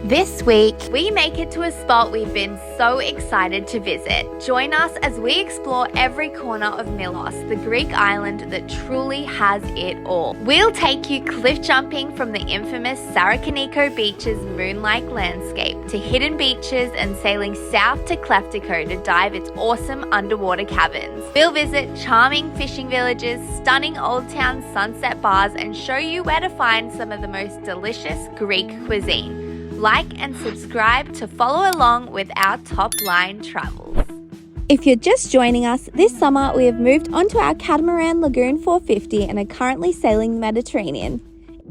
This week, we make it to a spot we've been so excited to visit. Join us as we explore every corner of Milos, the Greek island that truly has it all. We'll take you cliff jumping from the infamous Sarakiniko Beach's moonlight landscape to hidden beaches and sailing south to Kleftiko to dive its awesome underwater caverns. We'll visit charming fishing villages, stunning old town sunset bars, and show you where to find some of the most delicious Greek cuisine. Like and subscribe to follow along with our top line travels. If you're just joining us, this summer we have moved onto our catamaran Lagoon 450 and are currently sailing the Mediterranean.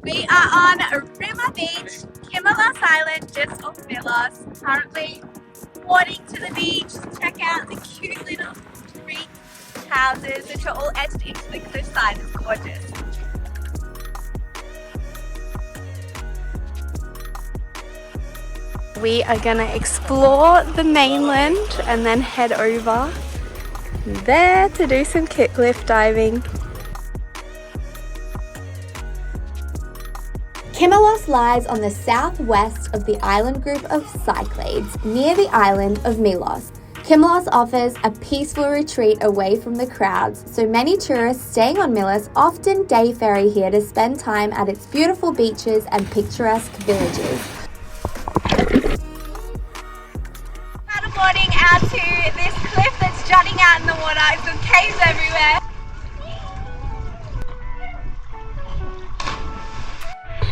We are on Rema Beach, Kimolos Island, just off Milos. Currently boarding to the beach to check out the cute little Greek houses which are all etched into the cliffside. It's gorgeous. We are gonna explore the mainland and then head over there to do some cliff diving. Kimolos lies on the southwest of the island group of Cyclades, near the island of Milos. Kimolos offers a peaceful retreat away from the crowds, so many tourists staying on Milos often day ferry here to spend time at its beautiful beaches and picturesque villages. Paddleboarding out to this cliff that's jutting out in the water. It's got caves everywhere.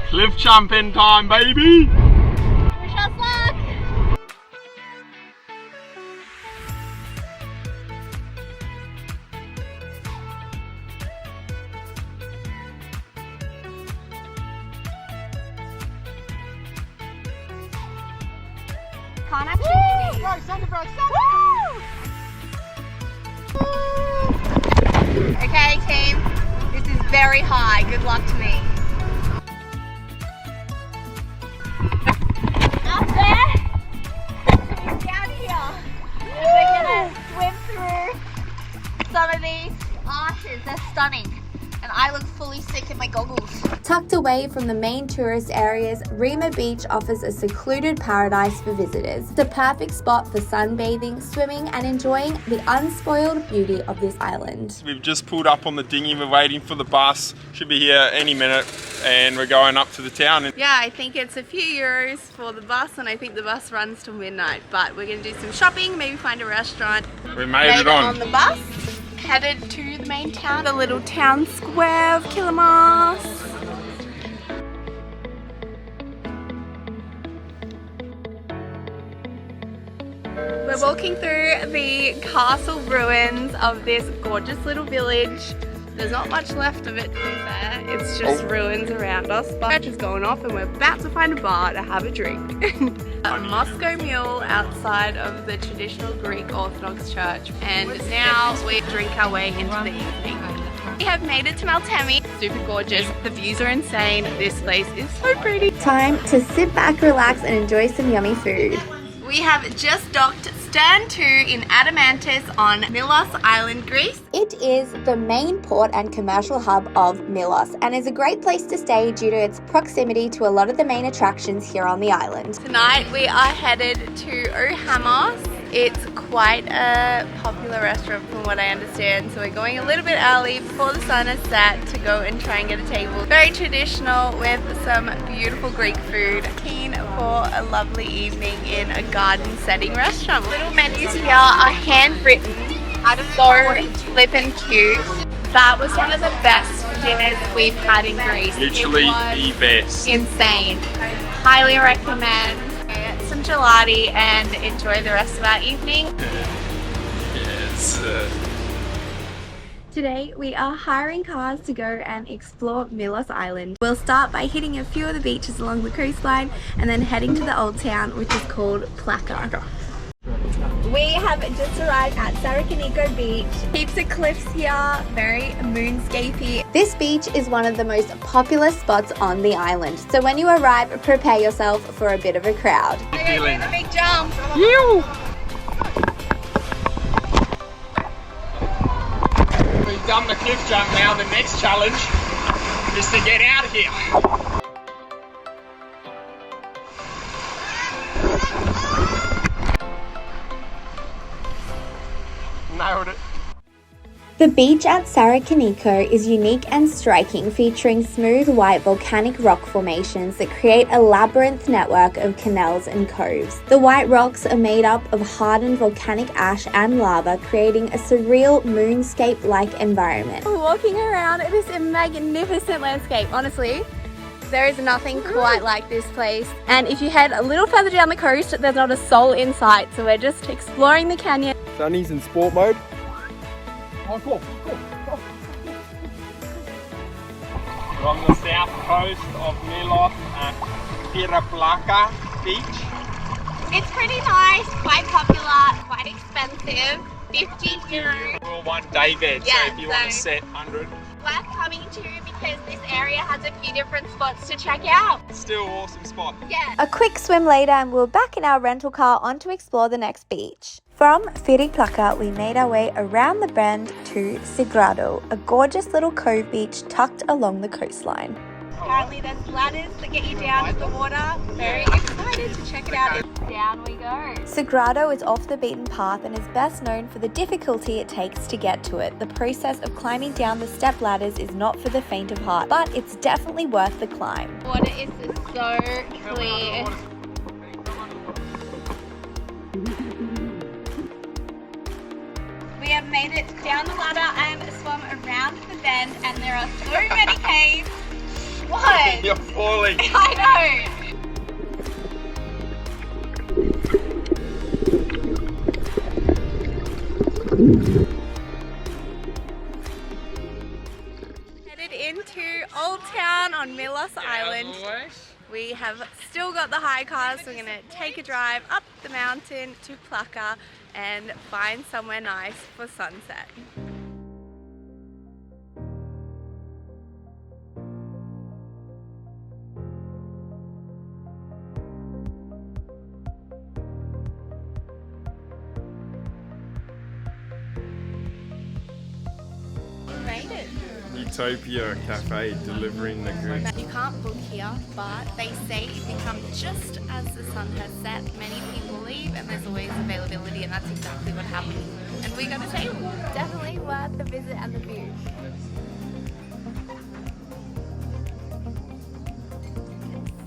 Cliff jumping time, baby! Wish us luck! Can't actually see. Okay, team. This is very high. Good luck to me. Up there, down here. And we're gonna swim through some of these arches. They're stunning. And I look fully sick in my goggles. Tucked away from the main tourist areas, Rema Beach offers a secluded paradise for visitors. It's a perfect spot for sunbathing, swimming, and enjoying the unspoiled beauty of this island. We've just pulled up on the dinghy, we're waiting for the bus. Should be here any minute, and we're going up to the town. Yeah, I think it's a few euros for the bus, and I think the bus runs till midnight. But we're gonna do some shopping, maybe find a restaurant. We made it on the bus. Headed to the main town, the little town square of Kilma. We're walking through the castle ruins of this gorgeous little village. There's not much left of it, to be fair. It's just ruins around us. The church is going off and we're about to find a bar to have a drink. A Moscow mule outside of the traditional Greek Orthodox church. And now we drink our way into the evening. We have made it to Maltemi. Super gorgeous. The views are insane. This place is so pretty. Time to sit back, relax, and enjoy some yummy food. We have just docked Stern 2 in Adamantis on Milos Island, Greece. It is the main port and commercial hub of Milos and is a great place to stay due to its proximity to a lot of the main attractions here on the island. Tonight we are headed to Ohamos. It's quite a popular restaurant from what I understand, so we're going a little bit early before the sun is set to go and try and get a table. Very traditional with some beautiful Greek food. Keen for a lovely evening in a garden setting restaurant. Little menus here are handwritten, so flippin' cute. That was one of the best dinners we've had in Greece. Literally the best. Insane. Highly recommend. Some gelati and enjoy the rest of our evening. Yes. Today we are hiring cars to go and explore Milos Island. We'll start by hitting a few of the beaches along the coastline and then heading to the old town, which is called Plaka. We have just arrived at Sarakiniko Beach. Heaps of cliffs here, very moonscapey. This beach is one of the most popular spots on the island, so when you arrive, prepare yourself for a bit of a crowd. Okay, do the big jump. You. We've done the cliff jump now. The next challenge is to get out of here. Nailed it. The beach at Sarakiniko is unique and striking, featuring smooth white volcanic rock formations that create a labyrinth network of canals and coves. The white rocks are made up of hardened volcanic ash and lava, creating a surreal moonscape-like environment. Walking around this magnificent landscape, honestly, there is nothing quite like this place. And if you head a little further down the coast, there's not a soul in sight, so we're just exploring the canyon. Sunny's in sport mode. We're on the south coast of Milos at Trypiti Beach. It's pretty nice, quite popular, quite expensive, 50 euros. We're one day bed, Yeah, so if you want to set 100. Worth coming to because this area has a few different spots to check out. It's still an awesome spot. Yeah. A quick swim later and we're back in our rental car on to explore the next beach. From Trypiti, we made our way around the bend to Sagrado, a gorgeous little cove beach tucked along the coastline. Apparently there's ladders that get you down to the water. Very excited to check it out. Down we go. Sagrado is off the beaten path and is best known for the difficulty it takes to get to it. The process of climbing down the step ladders is not for the faint of heart, but it's definitely worth the climb. Water is so clear. We have made it down the ladder and swum around the bend, and there are so many caves. What? You're falling. I know. Headed into Old Town on Milos Island. We have still got the high cars, so we're going to take a drive up the mountain to Plaka and find somewhere nice for sunset. We made it. Utopia cafe delivering the goods. You can't book here, but they say if you come just as the sun has set, many people leave and there's always availability, and that's exactly what happened. And we got a table. Definitely worth the visit and the view.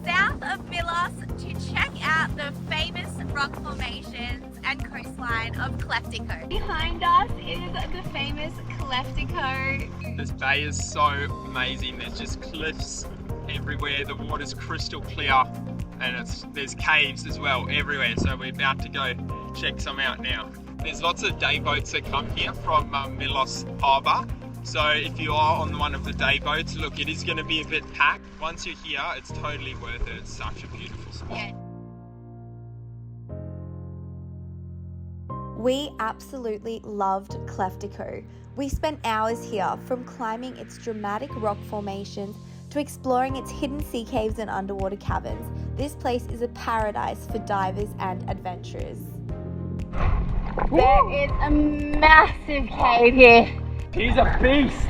South of Milos to check out the famous rock formations and coastline of Kleftiko. Behind us is the famous Kleftiko. This bay is so amazing. There's just cliffs everywhere. The water's crystal clear, and there's caves as well everywhere. So we're about to go check some out now. There's lots of day boats that come here from Milos Harbour. So if you are on one of the day boats, look, it is going to be a bit packed. Once you're here, it's totally worth it. It's such a beautiful spot. Yeah. We absolutely loved Kleftiko. We spent hours here, from climbing its dramatic rock formations to exploring its hidden sea caves and underwater caverns. This place is a paradise for divers and adventurers. There is a massive cave here. He's a beast!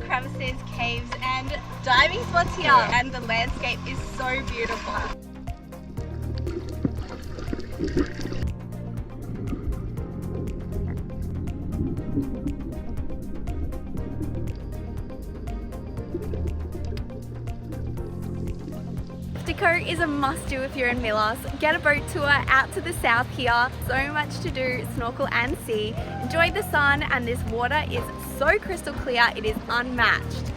Crevices, caves and diving spots here, and the landscape is so beautiful. Kleftiko is a must-do if you're in Milos. Get a boat tour out to the south here. So much to do, snorkel and see. Enjoy the sun, and this water is so crystal clear, it is unmatched.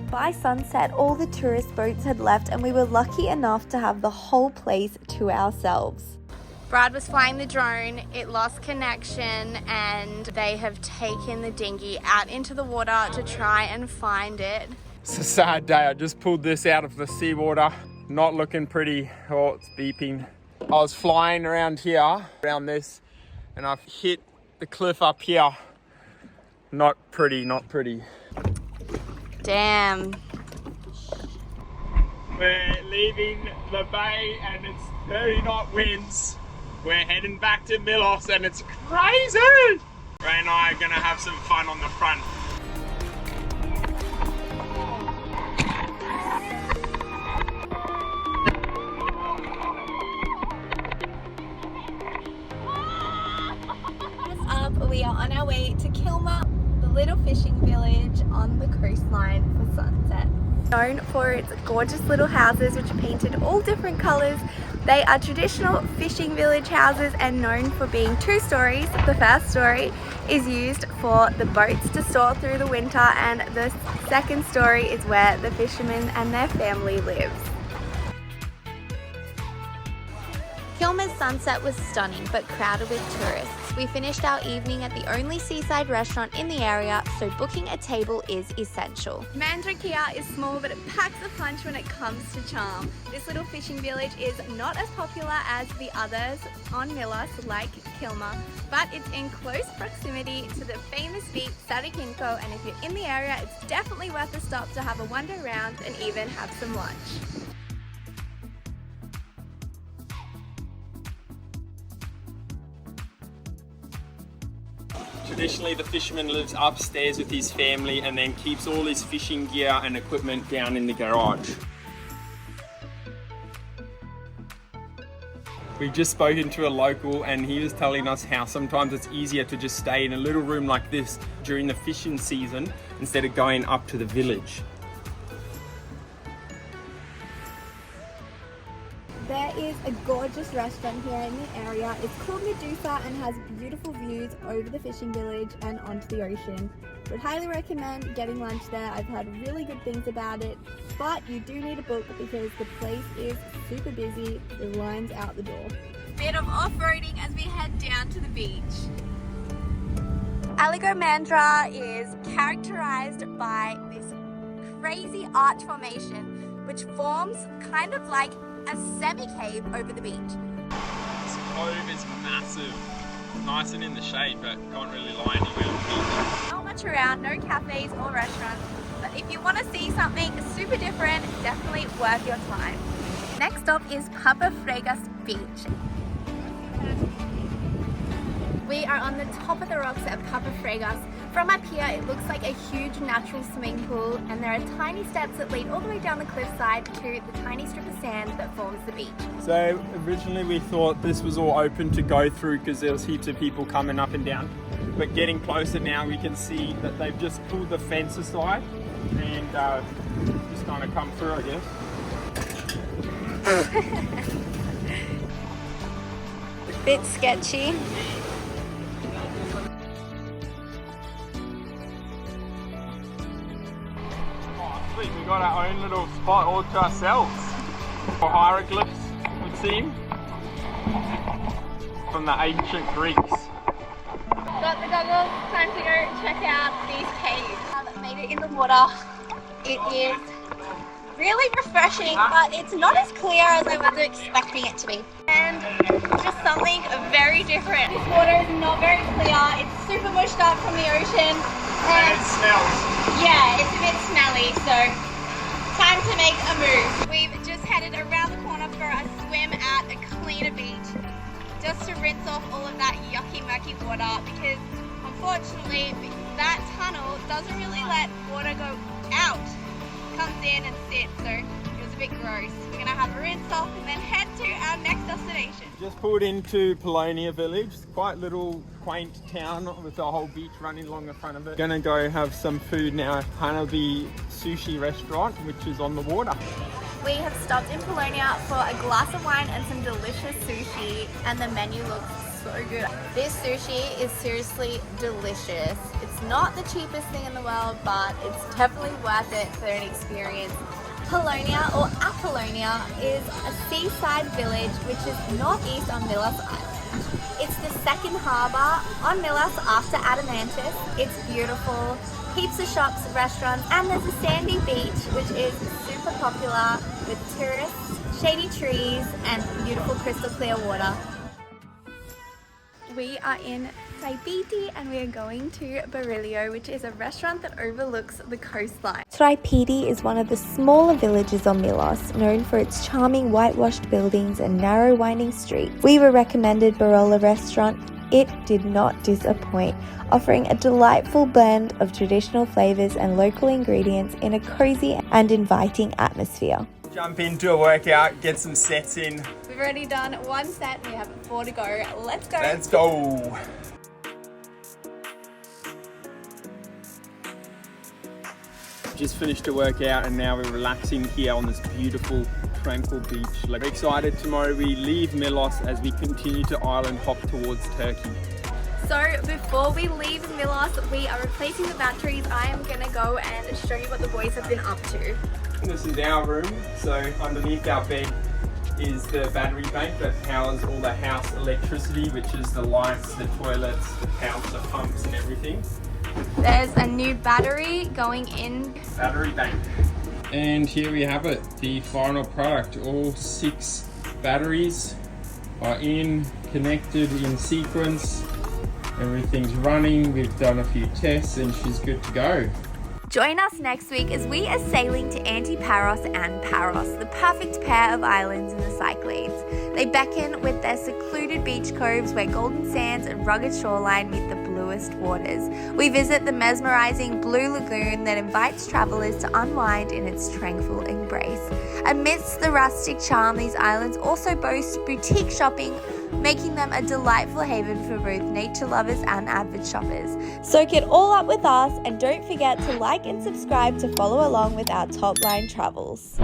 By sunset, all the tourist boats had left and we were lucky enough to have the whole place to ourselves. Brad was flying the drone, it lost connection, and they have taken the dinghy out into the water to try and find it. It's a sad day. I just pulled this out of the seawater. Not looking pretty. Oh, it's beeping. I was flying around here, around this, and I've hit the cliff up here. Not pretty, not pretty. Damn. We're leaving the bay and it's 30 knot winds. We're heading back to Milos and it's crazy! Ray and I are gonna have some fun on the front. We are on our way to Kilma, the little fishing village on the coastline for sunset. Known for its gorgeous little houses which are painted all different colours. They are traditional fishing village houses and known for being 2 stories. The first story is used for the boats to store through the winter, and the second story is where the fishermen and their family lives. Kilma's sunset was stunning but crowded with tourists. We finished our evening at the only seaside restaurant in the area, so booking a table is essential. Mandrakia is small but it packs a punch when it comes to charm. This little fishing village is not as popular as the others on Milos like Kilma, but it's in close proximity to the famous beach Sarakiniko, and if you're in the area it's definitely worth a stop to have a wander around and even have some lunch. Traditionally, the fisherman lives upstairs with his family and then keeps all his fishing gear and equipment down in the garage. We've just spoken to a local and he was telling us how sometimes it's easier to just stay in a little room like this during the fishing season instead of going up to the village. There is a gorgeous restaurant here in the area. It's called Medusa and has beautiful views over the fishing village and onto the ocean. Would highly recommend getting lunch there. I've heard really good things about it, but you do need a book because the place is super busy. The line's out the door. Bit of off-roading as we head down to the beach. Mandra is characterized by this crazy arch formation which forms kind of like a semi-cave over the beach. This cove is massive. Nice and in the shade, but can't really lie anywhere on the beach. Not much around, no cafes or restaurants, but if you want to see something super different, definitely worth your time. Next stop is Papa Fregas Beach. We are on the top of the rocks at Papa Fregas. From up here, it looks like a huge natural swimming pool, and there are tiny steps that lead all the way down the cliffside to the tiny strip of sand that forms the beach. So originally we thought this was all open to go through because there was heaps of people coming up and down. But getting closer now, we can see that they've just pulled the fence aside and just kind of come through, I guess. A bit sketchy. We got our own little spot all to ourselves. Or hieroglyphs, would seem, from the ancient Greeks. Got the goggles, time to go check out these caves. I've made it in the water. It is really refreshing, but it's not as clear as I was expecting it to be. And just something very different. This water is not very clear. It's super mushed up from the ocean. And it smells. Yeah, it's a bit smelly, so time to make a move. We've just headed around the corner for a swim at a cleaner beach, just to rinse off all of that yucky mucky water, because unfortunately that tunnel doesn't really let water go out. It comes in and sits, so it was a bit gross. We're gonna have a rinse off and then head to our next destination. Just pulled into Pollonia Village. It's quite little quaint town with a whole beach running along the front of it. Gonna go have some food now at Hanabi Sushi restaurant, which is on the water. We have stopped in Pollonia for a glass of wine and some delicious sushi, and the menu looks so good. This sushi is seriously delicious. It's not the cheapest thing in the world, but it's definitely worth it for an experience. Pollonia, or Apollonia, is a seaside village which is northeast on Milos Island. It's the second harbour on Milos after Adamantis. It's beautiful, heaps of shops, restaurants, and there's a sandy beach which is super popular with tourists shady trees and beautiful crystal clear water. We are in Trypiti and we are going to Barilio, which is a restaurant that overlooks the coastline. Trypiti is one of the smaller villages on Milos, known for its charming whitewashed buildings and narrow winding streets. We were recommended Barola restaurant. It did not disappoint, offering a delightful blend of traditional flavors and local ingredients in a cozy and inviting atmosphere. Jump into a workout, get some sets in. We've already done one set and we have 4 to go. Let's go. Let's go. Just finished a workout and now we're relaxing here on this beautiful, tranquil beach. We're excited. Tomorrow we leave Milos as we continue to island hop towards Turkey. So before we leave Milos, we are replacing the batteries. I am gonna go and show you what the boys have been up to. This is our room, so underneath our bed is the battery bank that powers all the house electricity, which is the lights, the toilets, the pumps, and everything. There's a new battery going in. Battery bank. And here we have it, the final product. All 6 batteries are connected in sequence. Everything's running. We've done a few tests and she's good to go. Join us next week as we are sailing to Antiparos and Paros, the perfect pair of islands in the Cyclades. They beckon with their secluded beach coves where golden sands and rugged shoreline meet the bluest waters. We visit the mesmerizing Blue Lagoon that invites travelers to unwind in its tranquil embrace. Amidst the rustic charm, these islands also boast boutique shopping, making them a delightful haven for both nature lovers and avid shoppers. Soak it all up with us and don't forget to like and subscribe to follow along with our top line travels.